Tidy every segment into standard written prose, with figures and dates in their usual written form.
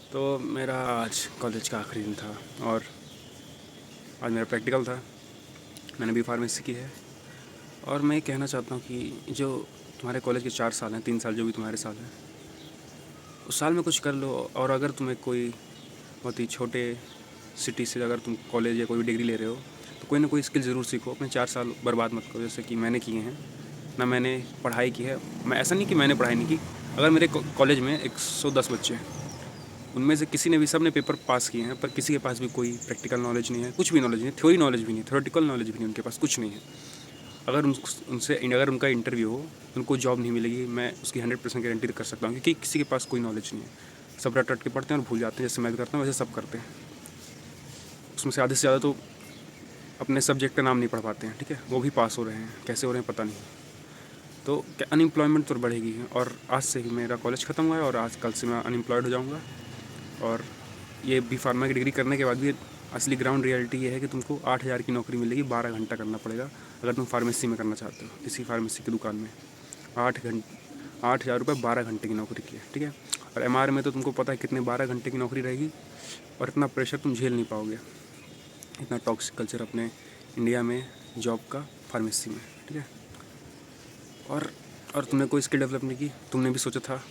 तो मेरा आज कॉलेज का आखिरी दिन था और आज मेरा प्रैक्टिकल था। मैंने भी फार्मेसी की है और मैं ये कहना चाहता हूँ कि जो तुम्हारे कॉलेज के 4 साल हैं, 3 साल जो भी तुम्हारे साल हैं, उस साल में कुछ कर लो। और अगर तुम्हें कोई बहुत ही छोटे सिटी से अगर तुम कॉलेज या कोई भी डिग्री ले रहे हो तो कोई ना कोई स्किल ज़रूर सीखो। अपने 4 साल बर्बाद मत करो जैसे कि मैंने किए हैं। ना मैंने पढ़ाई की है, मैं ऐसा नहीं कि मैंने पढ़ाई नहीं की। अगर मेरे कॉलेज में 110 बच्चे हैं, उनमें से किसी ने भी, सब ने पेपर पास किए हैं, पर किसी के पास भी कोई प्रैक्टिकल नॉलेज नहीं है, कुछ भी नॉलेज नहीं है, थ्योरी नॉलेज भी नहीं है, थ्योरेटिकल नॉलेज भी नहीं, उनके पास कुछ नहीं है। अगर उनका इंटरव्यू हो, उनको जॉब नहीं मिलेगी, मैं उसकी 100% गारंटी कर सकता हूँ, क्योंकि किसी के पास कोई नॉलेज नहीं है। सब रट रट के पढ़ते हैं और भूल जाते हैं, जैसे मैं भी करता हूँ वैसे सब करते हैं। उसमें से आधे से ज़्यादा तो अपने सब्जेक्ट का नाम नहीं पढ़ पाते हैं, ठीक है, वो भी पास हो रहे हैं, कैसे हो रहे हैं पता नहीं। तो अनएम्प्लॉयमेंट तो बढ़ेगी। और आज से ही मेरा कॉलेज ख़त्म हुआ है और आज कल से मैं अनएम्प्लॉयड हो जाऊँगा। और ये बी फार्मा की डिग्री करने के बाद भी असली ग्राउंड रियलिटी ये है कि तुमको 8,000 की नौकरी मिलेगी, 12 घंटा करना पड़ेगा अगर तुम फार्मेसी में करना चाहते हो, किसी फार्मेसी की दुकान में। 8,000 रुपये 12 घंटे की नौकरी की है, ठीक है। और एमआर में तो तुमको पता है कितने 12 घंटे की नौकरी रहेगी, और इतना प्रेशर तुम झेल नहीं पाओगे। इतना टॉक्सिक कल्चर अपने इंडिया में जॉब का, फार्मेसी में, ठीक है। और तुमने कोई स्किल डेवलप नहीं की। तुमने भी सोचा था,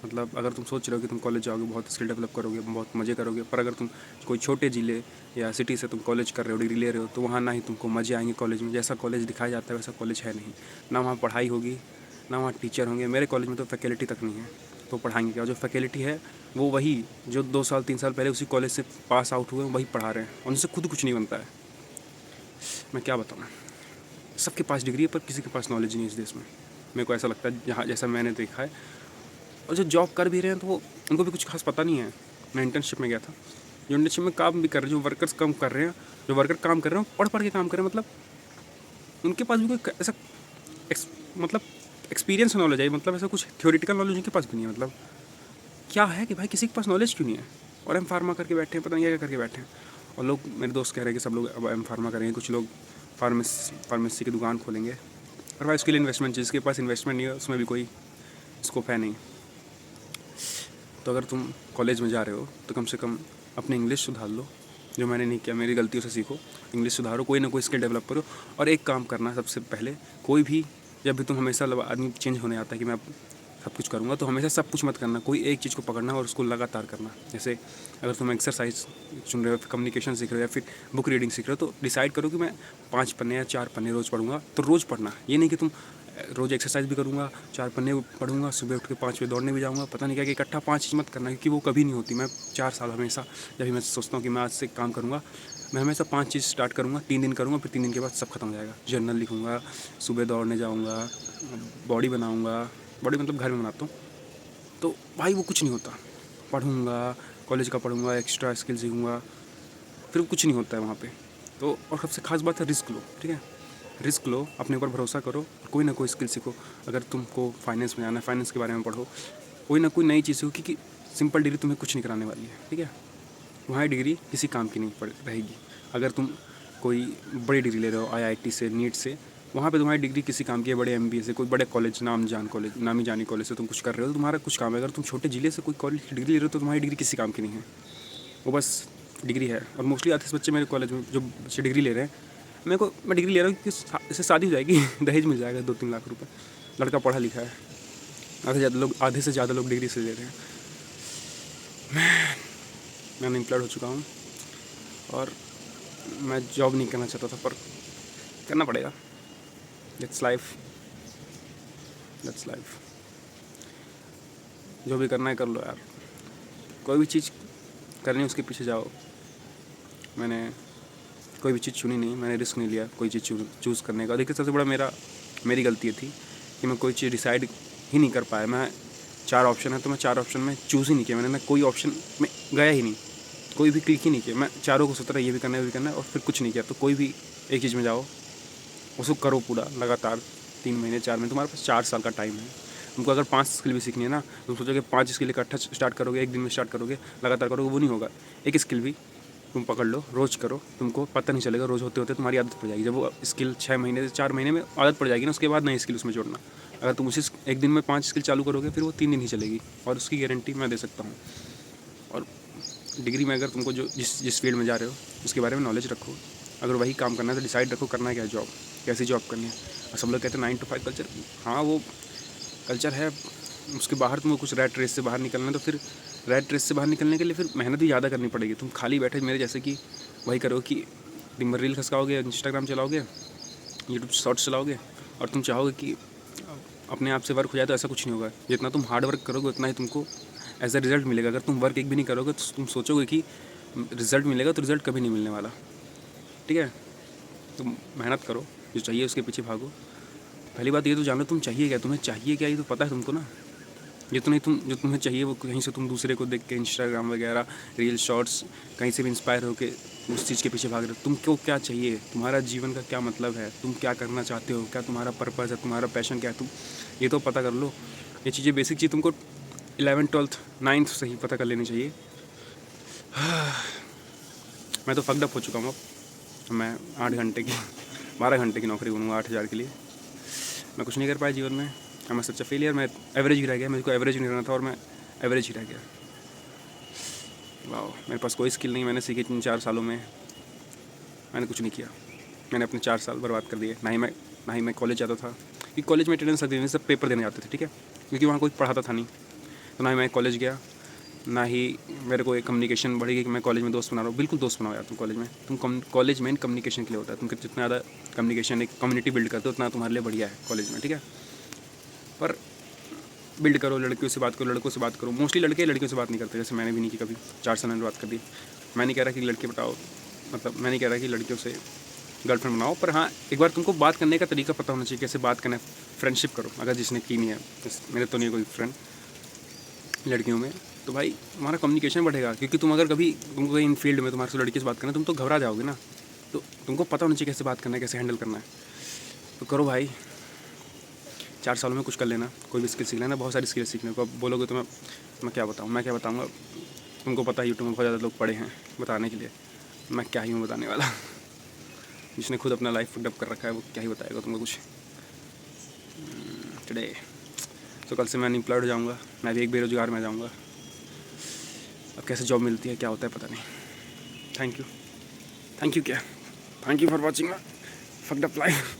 मतलब अगर तुम सोच रहे हो कि तुम कॉलेज जाओगे, बहुत स्किल डेवलप करोगे, बहुत मज़े करोगे, पर अगर तुम कोई छोटे ज़िले या सिटी से तुम कॉलेज कर रहे हो, डिग्री ले रहे हो, तो वहाँ ना ही तुमको मज़े आएंगे कॉलेज में। जैसा कॉलेज दिखाया जाता है वैसा कॉलेज है नहीं। ना वहाँ पढ़ाई होगी, ना वहाँ टीचर होंगे। मेरे कॉलेज में तो फैकल्टी तक नहीं है, तो पढ़ाएंगे क्या। जो फैकल्टी है वो वही जो 2 साल 3 साल पहले उसी कॉलेज से पास आउट हुए, वही पढ़ा रहे हैं, उनसे खुद कुछ नहीं बनता है। मैं क्या बताऊँ, सबके पास डिग्री है पर किसी के पास नॉलेज नहीं है इस देश में। मेरे को ऐसा लगता है, जहाँ जैसा मैंने देखा है। और जो जॉब कर भी रहे हैं तो वो, उनको भी कुछ खास पता नहीं है। मैं इंटर्नशिप में गया था, जो इंटर्नशिप में काम भी कर रहे हैं, जो वर्कर्स काम कर रहे हैं, जो वर्कर काम कर रहे हैं, पढ़ पढ़ के काम कर रहे हैं, मतलब उनके पास भी कोई ऐसा मतलब एक्सपीरियंस नॉलेज है, मतलब ऐसा कुछ थ्योरेटिकल नॉलेज उनके पास भी नहीं है। मतलब क्या है कि भाई किसी के पास नॉलेज क्यों नहीं है, और एम फार्मा करके बैठे हैं, पता नहीं क्या करके बैठे हैं। और लोग, मेरे दोस्त कह रहे हैं कि सब लोग अब एम फार्मा करेंगे, कुछ लोग फार्मेसी की दुकान खोलेंगे। और भाई उसके लिए इन्वेस्टमेंट, जिसके पास इन्वेस्टमेंट नहीं है उसमें भी कोई स्कोप है नहीं। तो अगर तुम कॉलेज में जा रहे हो तो कम से कम अपनी इंग्लिश सुधार लो, जो मैंने नहीं किया, मेरी गलतियों से सीखो, इंग्लिश सुधारो, कोई ना कोई स्किल डेवलप करो। और एक काम करना सबसे पहले, कोई भी, जब भी तुम, हमेशा आदमी चेंज होने आता है कि मैं अब सब कुछ करूँगा, तो हमेशा सब कुछ मत करना, कोई एक चीज़ को पकड़ना और उसको लगातार करना। जैसे अगर तुम एक्सरसाइज चुन रहे हो, कम्युनिकेशन सीख रहे हो, या फिर बुक रीडिंग सीख रहे हो, तो डिसाइड करो कि मैं 5 पन्ने या 4 पन्ने रोज़ पढ़ूंगा। तो रोज़ पढ़ना, ये नहीं कि तुम रोज़ एक्सरसाइज भी करूँगा, 4 पन्ने पढ़ूंगा, सुबह उठ के 5 बजे दौड़ने भी जाऊँगा, पता नहीं क्या कि इकट्ठा 5 चीज़ मत करना, क्योंकि वो कभी नहीं होती। मैं 4 साल हमेशा, जब भी मैं सोचता हूँ कि मैं आज से काम करूँगा, मैं हमेशा 5 चीज़ स्टार्ट करूँगा, 3 दिन करूँगा, फिर 3 दिन के बाद सब खत्म हो जाएगा। जर्नल लिखूँगा, सुबह दौड़ने जाऊँगा, बॉडी बनाऊँगा, बॉडी मतलब घर में बनाता हूँ, तो भाई वो कुछ नहीं होता। पढ़ूँगा, कॉलेज का पढ़ूँगा, एक्स्ट्रा स्किल सीखूँगा, फिर कुछ नहीं होता है वहाँ पे। तो और सबसे खास बात है, रिस्क लो, ठीक है। रिस्क लो, अपने ऊपर भरोसा करो, कोई ना कोई स्किल सीखो। अगर तुमको फाइनेंस में जाना है, फाइनेंस के बारे में पढ़ो, कोई ना कोई नई चीज़ सीखो, क्योंकि सिंपल डिग्री तुम्हें कुछ नहीं कराने वाली है, ठीक है। तुम्हारी डिग्री किसी काम की नहीं रहेगी। अगर तुम कोई बड़ी डिग्री ले रहे हो आईआईटी से, नीट से, वहाँ पे तुम्हारी डिग्री किसी काम की है। बड़े एमबीए से, कोई बड़े कॉलेज, नामी जानी कॉलेज से तुम कुछ कर रहे हो तो तुम्हारा कुछ काम है। अगर तुम छोटे जिले से कोई कॉलेज की डिग्री ले रहे हो तो तुम्हारी डिग्री किसी काम की नहीं है, वो बस डिग्री है। और मोस्टली आधे से बच्चे मेरे कॉलेज में, जो बच्चे डिग्री ले रहे हैं, मैं डिग्री ले रहा हूँ क्योंकि इससे शादी हो जाएगी, दहेज मिल जाएगा 2-3 लाख रुपए, लड़का पढ़ा लिखा है। आधे से ज़्यादा लोग डिग्री से ले रहे हैं। मैं अनएम्प्लॉयड हो चुका हूँ और मैं जॉब नहीं करना चाहता था, पर करना पड़ेगा। That's life, that's life. जो भी करना है कर लो यार, कोई भी चीज़ करनी है उसके पीछे जाओ। मैंने कोई भी चीज़ चुनी नहीं, मैंने रिस्क नहीं लिया कोई चीज़ चूज़ करने का। देखिए, सबसे बड़ा मेरी गलती ये थी कि मैं कोई चीज़ डिसाइड ही नहीं कर पाया। मैं 4 ऑप्शन है तो मैं 4 ऑप्शन में चूज़ ही नहीं किया। मैंने कोई ऑप्शन में गया ही नहीं, कोई भी क्लिक ही नहीं किया। मैं चारों को सोच रहा ये भी करना है, वो भी करना है, और फिर कुछ नहीं किया। तो कोई भी एक चीज़ में जाओ, उसको करो पूरा लगातार, 3 महीने 4 महीने, तुम्हारे पास 4 साल का टाइम है। तुमको अगर 5 स्किल भी सीखनी है ना, तुम सोचोगे 5 स्किल इकट्ठा स्टार्ट करोगे, एक दिन में स्टार्ट करोगे, लगातार करोगे, वो नहीं होगा। एक स्किल भी तुम पकड़ लो, रोज़ करो, तुमको पता नहीं चलेगा, रोज़ होते होते तुम्हारी आदत पड़ जाएगी। जब वो स्किल 6 महीने से 4 महीने में आदत पड़ जाएगी ना, उसके बाद नई स्किल उसमें जोड़ना। अगर तुम उसी एक दिन में 5 स्किल चालू करोगे, फिर वो 3 दिन ही चलेगी, और उसकी गारंटी मैं दे सकता हूँ। और डिग्री में अगर तुमको जो जिस फील्ड में जा रहे हो उसके बारे में नॉलेज रखो। अगर वही काम करना है तो डिसाइड रखो करना है क्या, जॉब कैसी जॉब करनी है। और सब लोग कहते हैं 9 to 5 कल्चर, हाँ वो कल्चर है, उसके बाहर तुमको कुछ रैट रेस से बाहर निकलना है तो फिर रैट रेस से बाहर निकलने के लिए फिर मेहनत भी ज़्यादा करनी पड़ेगी। तुम खाली बैठे मेरे जैसे कि वही करो कि दिन भर रील खसकाओगे, इंस्टाग्राम चलाओगे, यूट्यूब शॉर्ट्स चलाओगे और तुम चाहोगे कि अपने आप से वर्क हो जाए, तो ऐसा कुछ नहीं होगा। जितना तुम हार्ड वर्क करोगे उतना ही तुमको एज अ रिज़ल्ट मिलेगा। अगर तुम वर्क एक भी नहीं करोगे तो तुम सोचोगे कि रिज़ल्ट मिलेगा, तो रिज़ल्ट कभी नहीं मिलने वाला। ठीक है, तुम मेहनत करो, जो चाहिए उसके पीछे भागो। पहली बात ये तो जानो तुम चाहिए क्या, तुम्हें चाहिए क्या ये तो पता है तुमको ना। ये तो नहीं तुम जो तुम्हें चाहिए वो कहीं से तुम दूसरे को देख के इंस्टाग्राम वगैरह रील शॉर्ट्स कहीं से भी इंस्पायर होके उस चीज़ के पीछे भाग रहे हो। तुमको क्या चाहिए, तुम्हारा जीवन का क्या मतलब है, तुम क्या करना चाहते हो, क्या तुम्हारा पर्पज़ है, तुम्हारा पैशन क्या है, तुम ये तो पता कर लो। ये चीज़ें बेसिक चीज़ तुमको 11th 12th 9th से ही पता कर लेनी चाहिए। मैं तो फक्ड अप हो चुका हूँ अब। मैं 8 घंटे की 12 घंटे की नौकरी करूँगा 8,000 के लिए। मैं कुछ नहीं कर पाया जीवन में। मैं सच्चा फेलियर, मैं एवरेज ही रह गया। मेरे को एवरेज नहीं रहना था और मैं एवरेज ही रह गया। वाह, मेरे पास कोई स्किल नहीं मैंने सीखी 3-4 सालों में। मैंने कुछ नहीं किया, मैंने अपने 4 साल बर्बाद कर दिए। ना ही मैं कॉलेज जाता था, क्योंकि कॉलेज में अटेंडेंस लगती थी, सब पेपर देने जाते थे। ठीक है, क्योंकि वहाँ कोई पढ़ाता था नहीं, तो ना ही मैं कॉलेज गया, ना ही मेरे को एक कम्युनिकेशन बढ़ेगी कि मैं कॉलेज में दोस्त बना रहा हूँ। बिल्कुल दोस्त बनाओ यार तुम कॉलेज में। कॉलेज में कम्युनिकेशन के लिए होता है। तुम जितना ज़्यादा कम्युनिकेशन एक कम्युनिटी बिल्ड करते हो उतना तुम्हारे लिए बढ़िया है कॉलेज में। ठीक है, पर बिल्ड करो, लड़कियों से बात करो, लड़कों से बात करो। मोस्टली लड़के लड़कियों से बात नहीं करते, जैसे मैंने भी नहीं की कभी। 4 साल मैंने बात कर दी। मैं नहीं कह रहा कि लड़के बताओ, मतलब मैं नहीं कह रहा कि लड़कियों से गर्लफ्रेंड बनाओ, पर हाँ एक बार तुमको बात करने का तरीका पता होना चाहिए, कैसे बात करना है। फ्रेंडशिप करो, अगर जिसने की नहीं है, मेरे तो नहीं कोई फ्रेंड लड़कियों में, तो भाई तुम्हारा कम्युनिकेशन बढ़ेगा। क्योंकि तुम अगर कभी तुमको इन फील्ड में तुम्हारे से लड़की से बात करना, तुम तो घबरा जाओगे ना। तो तुमको पता होना चाहिए कैसे बात करना है, कैसे हैंडल करना है। तो करो भाई, 4 सालों में कुछ कर लेना, कोई भी स्किल सीख लेना। बहुत सारी स्किल सीखने को। अब बोलोगे तो मैं क्या बताऊँ, मैं क्या बताऊँगा। तुमको पता है यूट्यूब में बहुत ज़्यादा लोग पढ़े हैं बताने के लिए, मैं क्या ही हूँ बताने वाला। जिसने खुद अपना लाइफ फुकअप कर रखा है वो क्या ही बताएगा तुमको कुछ टुडे। तो कल से मैं अनएम्प्लॉयड हो जाऊँगा, मैं भी एक बेरोजगार में जाऊँगा। अब कैसे जॉब मिलती है, क्या होता है, पता नहीं। थैंक यू क्या, thank you for watching fucked up life.